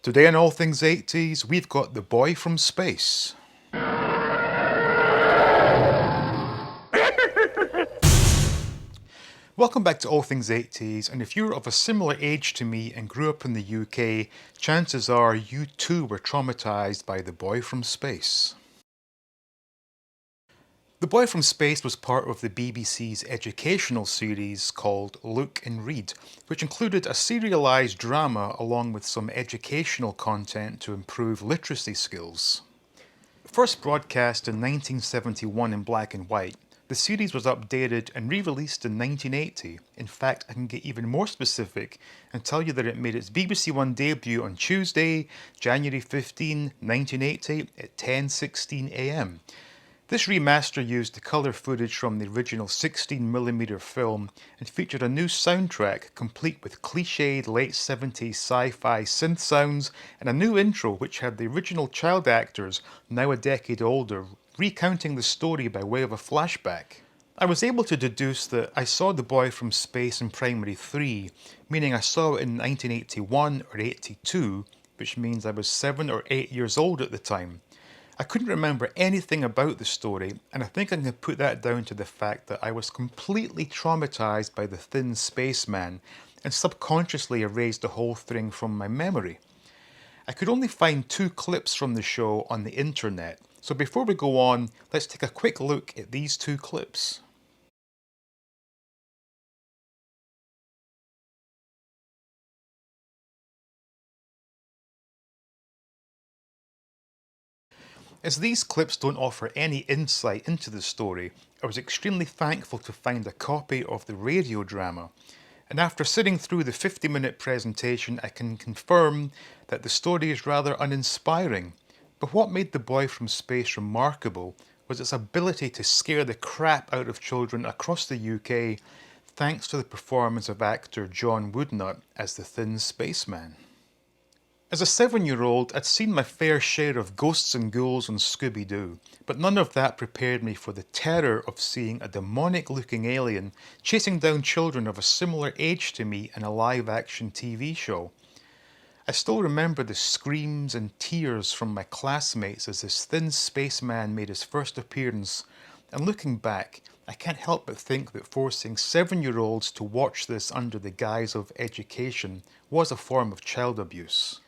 Today on All Things 80s, we've got The Boy from Space. Welcome back to All Things 80s, and if you're of a similar age to me and grew up in the UK, chances are you too were traumatized by The Boy from Space. The Boy from Space was part of the BBC's educational series called Look and Read, which included a serialised drama along with some educational content to improve literacy skills. First broadcast in 1971 in black and white, the series was updated and re-released in 1980. In fact, I can get even more specific and tell you that it made its BBC One debut on Tuesday, January 15, 1980 at 10:16 AM. This remaster used the colour footage from the original 16mm film and featured a new soundtrack complete with cliched late 70s sci-fi synth sounds and a new intro which had the original child actors, now a decade older, recounting the story by way of a flashback. I was able to deduce that I saw The Boy from Space in Primary 3, meaning I saw it in 1981 or 82, which means I was 7 or 8 years old at the time. I couldn't remember anything about the story, and I think I can put that down to the fact that I was completely traumatized by the thin spaceman and subconsciously erased the whole thing from my memory. I could only find 2 clips from the show on the internet, so before we go on, let's take a quick look at these 2 clips. As these clips don't offer any insight into the story, I was extremely thankful to find a copy of the radio drama. And after sitting through the 50-minute presentation, I can confirm that the story is rather uninspiring. But what made The Boy from Space remarkable was its ability to scare the crap out of children across the UK, thanks to the performance of actor John Woodnutt as the thin spaceman. As a 7-year-old, I'd seen my fair share of ghosts and ghouls on Scooby-Doo, but none of that prepared me for the terror of seeing a demonic-looking alien chasing down children of a similar age to me in a live-action TV show. I still remember the screams and tears from my classmates as this thin spaceman made his first appearance, and looking back, I can't help but think that forcing 7-year-olds to watch this under the guise of education was a form of child abuse.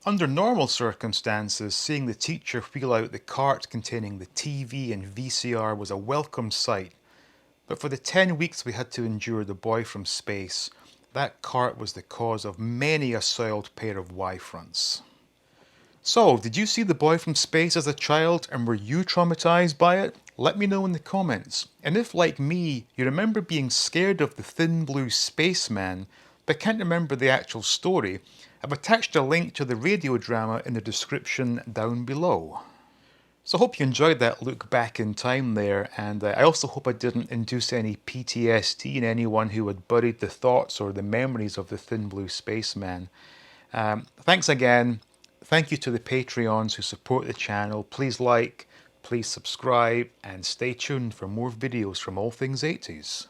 Under normal circumstances, seeing the teacher wheel out the cart containing the TV and VCR was a welcome sight. But for the 10 weeks we had to endure The Boy from Space, that cart was the cause of many a soiled pair of Y-fronts. So, did you see The Boy from Space as a child and were you traumatized by it? Let me know in the comments. And if, like me, you remember being scared of the thin blue spaceman but can't remember the actual story, I've attached a link to the radio drama in the description down below. So I hope you enjoyed that look back in time there, and I also hope I didn't induce any PTSD in anyone who had buried the thoughts or the memories of the thin blue spaceman. Thanks again. Thank you to the Patreons who support the channel. Please like, please subscribe, and stay tuned for more videos from All Things 80s.